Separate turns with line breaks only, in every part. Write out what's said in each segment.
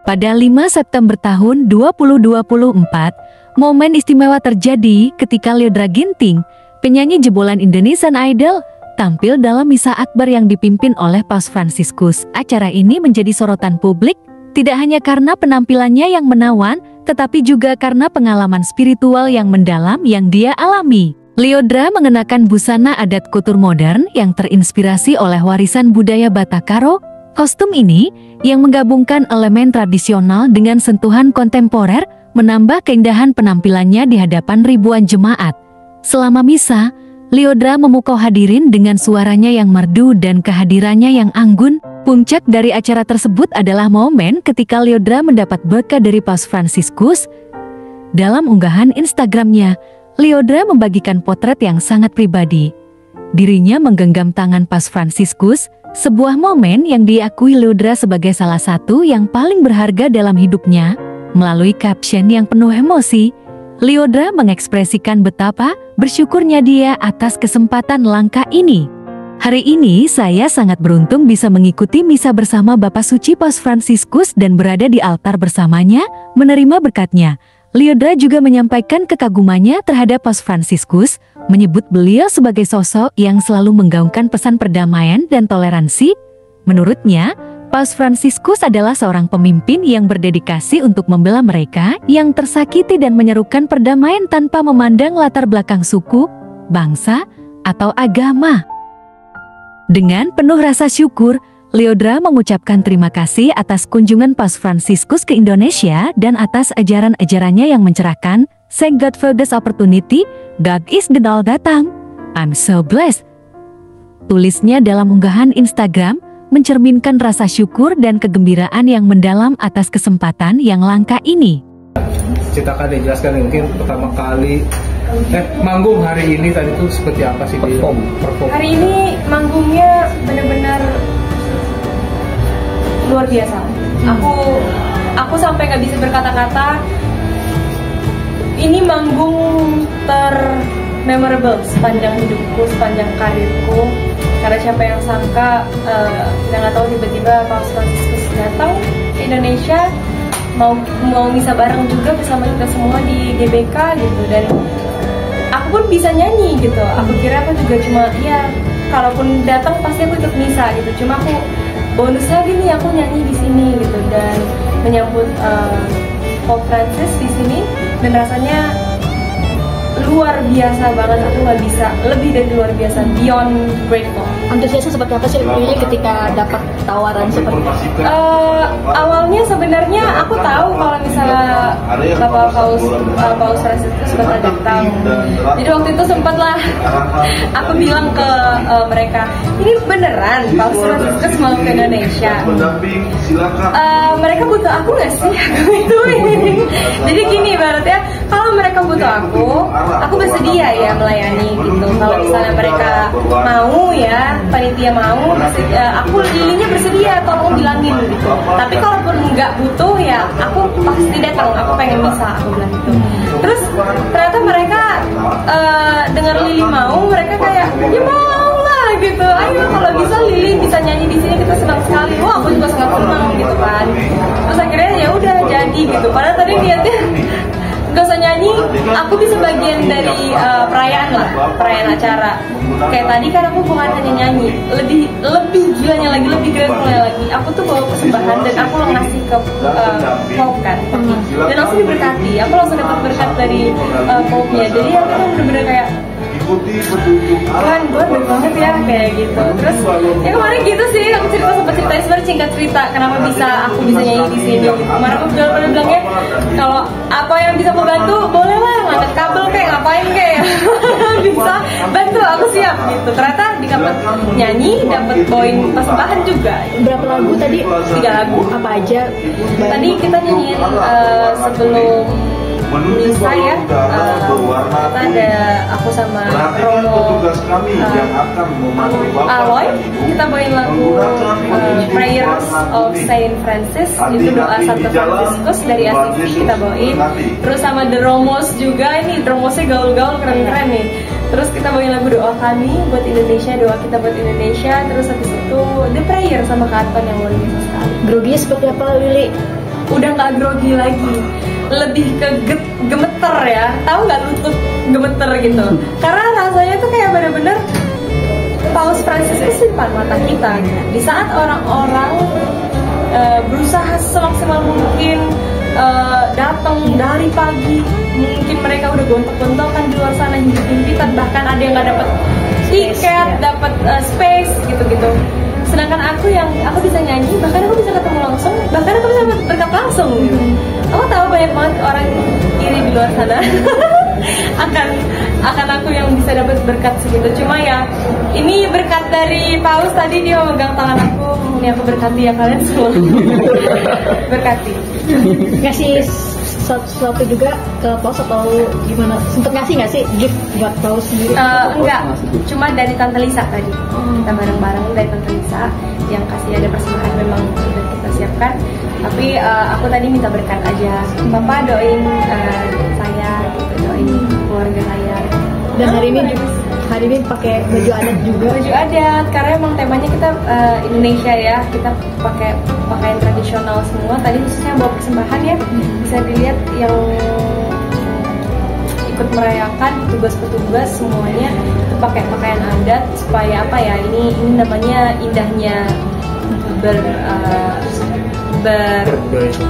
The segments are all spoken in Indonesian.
Pada 5 September tahun 2024, momen istimewa terjadi ketika Lyodra Ginting, penyanyi jebolan Indonesian Idol, tampil dalam misa akbar yang dipimpin oleh Paus Fransiskus. Acara ini menjadi sorotan publik, tidak hanya karena penampilannya yang menawan, tetapi juga karena pengalaman spiritual yang mendalam yang dia alami. Lyodra mengenakan busana adat kultur modern yang terinspirasi oleh warisan budaya Batakaro. Kostum ini, yang menggabungkan elemen tradisional dengan sentuhan kontemporer, menambah keindahan penampilannya di hadapan ribuan jemaat. Selama misa, Lyodra memukau hadirin dengan suaranya yang merdu dan kehadirannya yang anggun. Puncak dari acara tersebut adalah momen ketika Lyodra mendapat berkah dari Paus Fransiskus. Dalam unggahan Instagramnya, Lyodra membagikan potret yang sangat pribadi. Dirinya menggenggam tangan Paus Fransiskus, sebuah momen yang diakui Lyodra sebagai salah satu yang paling berharga dalam hidupnya. Melalui caption yang penuh emosi, Lyodra mengekspresikan betapa bersyukurnya dia atas kesempatan langka ini. Hari ini saya sangat beruntung bisa mengikuti misa bersama Bapak Suci Paus Fransiskus dan berada di altar bersamanya, menerima berkatnya. Lyodra juga menyampaikan kekagumannya terhadap Paus Fransiskus, menyebut beliau sebagai sosok yang selalu menggaungkan pesan perdamaian dan toleransi. Menurutnya, Paus Fransiskus adalah seorang pemimpin yang berdedikasi untuk membela mereka yang tersakiti dan menyerukan perdamaian tanpa memandang latar belakang suku, bangsa, atau agama. Dengan penuh rasa syukur, Lyodra mengucapkan terima kasih atas kunjungan Paus Fransiskus ke Indonesia dan atas ajaran-ajarannya yang mencerahkan. Thank God for this opportunity, God is the all datang. I'm so blessed. Tulisnya dalam unggahan Instagram, mencerminkan rasa syukur dan kegembiraan yang mendalam atas kesempatan yang langka ini.
Ceritakan deh, jelaskan mungkin pertama kali manggung hari ini tadi itu seperti apa sih? Perform.
Hari ini manggungnya benar-benar luar biasa. Aku sampai nggak bisa berkata-kata. Ini manggung ter-memorable sepanjang hidupku, sepanjang karirku. Karena siapa yang sangka, kita nggak tahu tiba-tiba Paus Fransiskus datang ke Indonesia, mau misa bareng juga bersama kita semua di GBK gitu. Dan aku pun bisa nyanyi gitu. Aku kira aku juga cuma kalaupun datang pasti aku ikut misa gitu. Cuma aku bonusnya gini, aku nyanyi di sini gitu dan menyambut Pope Francis di sini, dan rasanya luar biasa banget. Aku nggak bisa lebih dari luar biasa, beyond grateful.
Antusiasnya seperti apa sih Lili ketika dapat tawaran seperti itu?
Awalnya sebenarnya aku tahu kalau misalnya Bapak Paus Fransiskus bakal datang. Jadi waktu itu sempatlah aku bilang ke mereka, ini beneran Paus Fransiskus mau ke Indonesia. Mereka butuh aku nggak sih? Jadi gini ibaratnya, kalau mereka butuh aku bersedia ya melayani gitu. Kalau misalnya mereka mau ya, panitia mau, aku Lilinya bersedia, tolong bilangin gitu. Tapi kalaupun nggak butuh ya, aku pasti datang, aku pengen bisa, aku bilang gitu. Terus ternyata mereka dengar Lili mau, mereka kayak ya mau lah gitu. Ayo kalau bisa Lili bisa nyanyi di sini, kita senang sekali. Wah aku juga sangat senang gitu kan. Terus akhirnya ya udah jadi gitu. Padahal tadi niatnya gak usah nyanyi, aku bisa bagian dari perayaan acara. Kayak tadi kan aku bukan hanya nyanyi, lebih gilanya lagi, lebih gratefulnya lagi. Aku tuh bawa persembahan dan aku ngasih ke Pope kan, dan langsung diberkati. Aku langsung dapat berkat dari Pope-nya. Jadi aku tuh bener-bener kayak kan gue baik banget ya kayak gitu. Terus ya kemarin gitu sih, aku sempat ceritain sebenarnya singkat cerita kenapa aku bisa nyanyi di sini. Kemarin aku bilangnya kalau apa yang bisa membantu boleh lah, ngangkat kabel kayak ngapain kayak bisa bantu, aku siap gitu. Ternyata dapat nyanyi, dapat bawain persembahan juga.
Berapa lagu tadi?
3 lagu.
Apa aja?
Tadi kita nyanyiin sebelum misa ya, kita ada aku sama Romo Aloy, kita bawain lagu Prayers of Saint Francis, itu doa Santo Fransiskus dari Assisi kita bawain. Terus sama The Romos juga, ini Romosnya gaul-gaul keren-keren nih. Terus kita bawain lagu doa kami buat Indonesia, doa kita buat Indonesia. Terus habis itu The Prayer sama Karton yang luar biasa sekali.
Groginya seperti apa Lili?
udah nggak grogi lagi, lebih ke gemeter ya, tahu nggak lutut gemeter gitu, karena rasanya tuh kayak bener-bener Paus Fransiskus di depan mata kita gitu. Di saat orang-orang berusaha semaksimal mungkin datang dari pagi, mungkin mereka udah gontok-gontokan di luar sana, himpit-himpitan, bahkan ada yang nggak dapat tiket, dapat space gitu-gitu. Sedangkan aku bisa nyanyi, bahkan aku bisa ketemu langsung, bahkan aku bisa berkat langsung gitu. Aku tahu banyak banget orang iri di luar sana akan aku yang bisa dapat berkat segitu. Cuma ya ini berkat dari Paus, tadi dia memegang tangan aku, ini aku berkati ya kalian semua. Berkati.
Ngasih sesuatu juga ke Paus atau gimana? Sempet ngasih nggak sih gift buat Paus sendiri?
Enggak, cuma dari Tante Lisa tadi. Kita bareng-bareng dari Tante Lisa yang kasih ada persembahan, memang sudah kita siapkan. Tapi aku tadi minta berkat aja. Bapak doain saya, gitu, doain keluarga saya.
Dan hari ini pakai baju adat juga.
Baju adat, karena emang temanya kita Indonesia ya, kita pakai pakaian tradisional semua. Tadi khususnya bawa persembahan ya, bisa dilihat yang ikut merayakan petugas-petugas semuanya itu pakai pakaian adat supaya apa ya? Ini namanya indahnya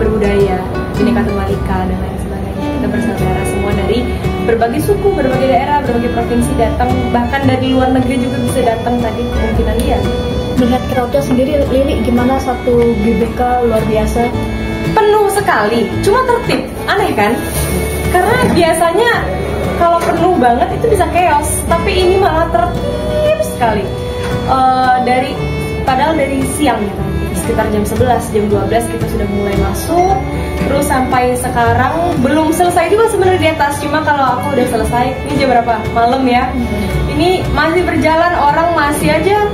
berbudaya, Bhinneka Tunggal Ika dan lain sebagainya. Kita bersaudara semua dari berbagai suku, berbagai daerah, berbagai provinsi datang, bahkan dari luar negeri juga bisa datang tadi kemungkinan dia.
Melihat crowdnya sendiri, Lili, gimana satu GBK luar biasa?
Penuh sekali, cuma tertib, aneh kan? Karena biasanya kalau penuh banget itu bisa chaos, tapi ini malah tertib sekali. Padahal dari siang gitu, sekitar jam 11, jam 12 kita sudah mulai masuk, terus sampai sekarang belum selesai juga sebenarnya di atas. Cuma kalau aku udah selesai, ini jam berapa? Malam ya. Ini masih berjalan, orang masih aja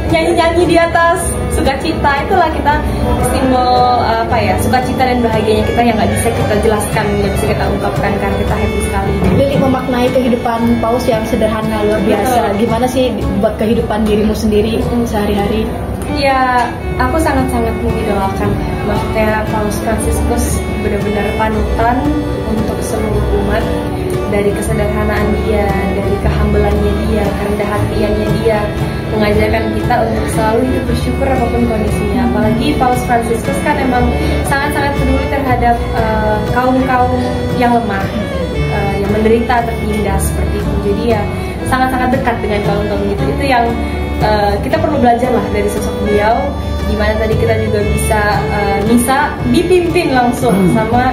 nyanyi-nyanyi di atas. Sukacita, itulah kita simbol apa ya, sukacita dan bahagianya kita yang nggak bisa kita jelaskan, nggak bisa kita ungkapkan karena kita happy sekali.
Lili memaknai kehidupan Paus yang sederhana luar biasa. Gimana sih buat kehidupan dirimu sendiri sehari-hari?
Ya, aku sangat-sangat mengidolakan. Maksudnya Paus Fransiskus benar-benar panutan untuk seluruh umat. Dari kesederhanaan dia, dari kehambelannya dia, kerendah hatiannya dia, mengajarkan kita untuk selalu hidup bersyukur apapun kondisinya. Apalagi Paus Fransiskus kan emang sangat-sangat peduli terhadap kaum-kaum yang lemah, yang menderita, tertindas seperti itu. Jadi ya sangat-sangat dekat dengan kaum-kaum itu. Itu yang kita perlu belajar lah dari sosok beliau. Dimana tadi kita juga bisa dipimpin langsung sama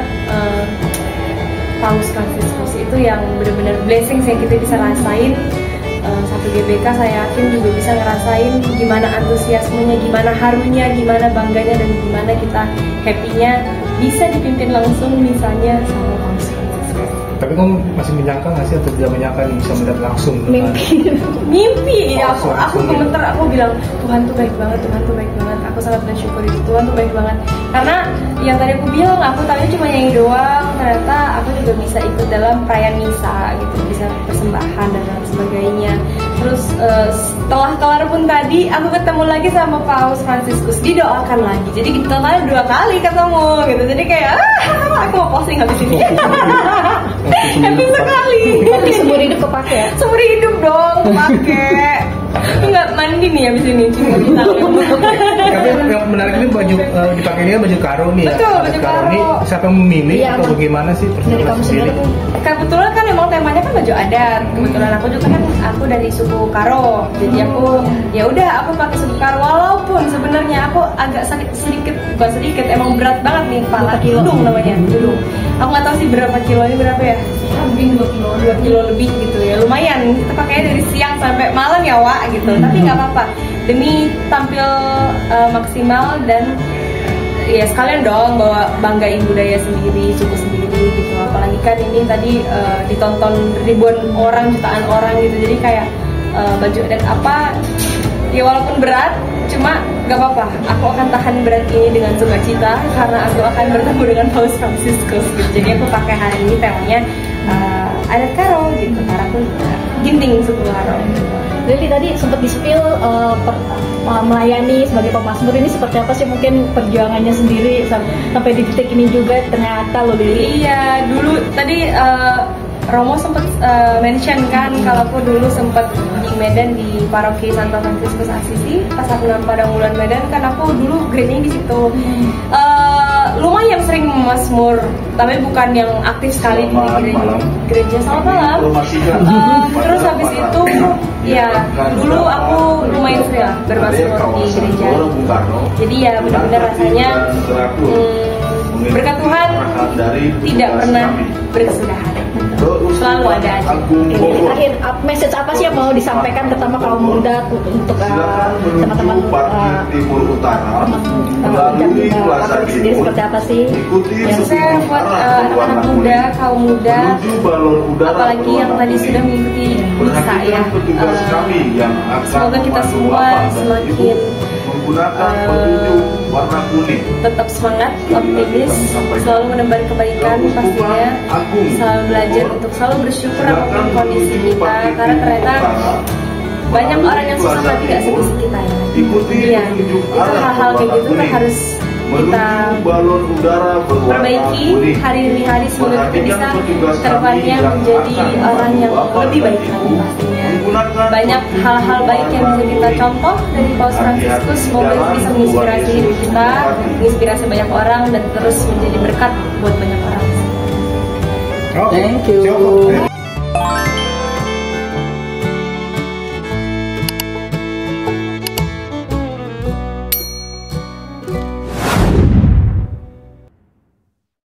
Paus Fransiskus. Itu yang benar-benar blessing yang kita bisa rasain. Satu GBK saya yakin juga bisa ngerasain gimana antusiasmenya, gimana harunya, gimana bangganya, dan gimana kita happy-nya bisa dipimpin langsung misalnya sama Paus Fransiskus.
Tapi kamu masih menyangka nggak sih atau tidak menyangka bisa melihat langsung?
Mimpi. Aku komentar, aku bilang Tuhan tuh baik banget, Tuhan tuh baik banget. Aku sangat bersyukur itu, Tuhan tuh baik banget. Karena yang tadi aku bilang, aku tadinya cuma nyanyi doang, ternyata aku juga bisa ikut dalam perayaan misa gitu, bisa persembahan dan lain sebagainya. Terus setelah kelar pun tadi aku ketemu lagi sama Paus Fransiskus, didoakan lagi. Jadi kita kali 2 kali ketemu gitu. Jadi kayak aku mau posting habis ini. Happy sekali.
Tapi seumur hidup kepake ya?
Seumur hidup dong kepake. Enggak mandi nih habis ini, cuma kita.
Tapi yang menarik ini baju dipakainya baju karo nih ya.
Betul, baju karo.
Ini siapa yang memilih
Iya,
atau bagaimana sih
dari kamu sendiri?
Kebetulan kan emang temanya kan baju adat. Kebetulan aku juga kan aku dari suku Karo. Jadi aku ya udah aku pakai suku Karo, walaupun sebenarnya aku agak sedikit bukan sedikit, emang berat banget nih kepala. Hidung namanya, hidung. Aku nggak tahu sih berapa kilo ini, berapa ya? Mungkin 2 kilo lebih gitu ya. Lumayan. Kita pakainya dari siang sampai malam ya, Wak gitu. Tapi nggak apa-apa. Demi tampil maksimal dan ya sekalian dong bawa banggain budaya sendiri, suku sendiri gitu. Apalagi kan ini tadi ditonton ribuan orang, jutaan orang gitu. Jadi kayak baju adat apa ya walaupun berat, cuma gak apa-apa. Aku akan tahan berat ini dengan sukacita karena aku akan bertemu dengan Paus Fransiskus gitu. Jadi aku pakai hari ini temanya adat Karo gitu, Karo pun Ginting suku Karo.
Lili tadi sempat di-spill melayani sebagai pemazmur ini seperti apa sih mungkin perjuangannya sendiri sampai di titik ini juga ternyata loh Lili.
Iya, dulu tadi Romo sempat mention kan kalau aku dulu sempat di Medan di paroki Santo Fransiskus Assisi pas aku pada bulan Medan kan aku dulu grade-nya di situ. Lumayan sering mazmur, tapi bukan yang aktif sekali di gereja. Selamat malam. Terus habis itu ya dulu aku lumayan sering lah bermazmur di gereja. Jadi ya benar-benar rasanya berkat Tuhan tidak pernah berkesudahan. Selalu ada aja.
Jadi terakhir message apa sih yang mau disampaikan terutama kaum muda untuk teman-teman sendiri seperti apa sih?
Yang saya buat anak-anak muda, kaum muda, apalagi yang tadi sudah mengikuti misa ya. Semoga kita semua semakin tetap semangat, optimis, selalu menebar kebaikan pastinya, selalu belajar untuk selalu bersyukur apapun kondisi kita, karena ternyata banyak orang yang susah tapi gak sedih kita ya. Iya, itu hal-hal kayak gitu kan harus kita perbaiki hari demi hari, semoga kita bisa terdepannya menjadi orang yang lebih baik lagi pastinya. Banyak hal-hal baik yang bisa kita contoh dari Paus Fransiskus, semoga itu bisa menginspirasi hidup kita, menginspirasi banyak orang dan terus menjadi berkat buat banyak orang.
Thank you.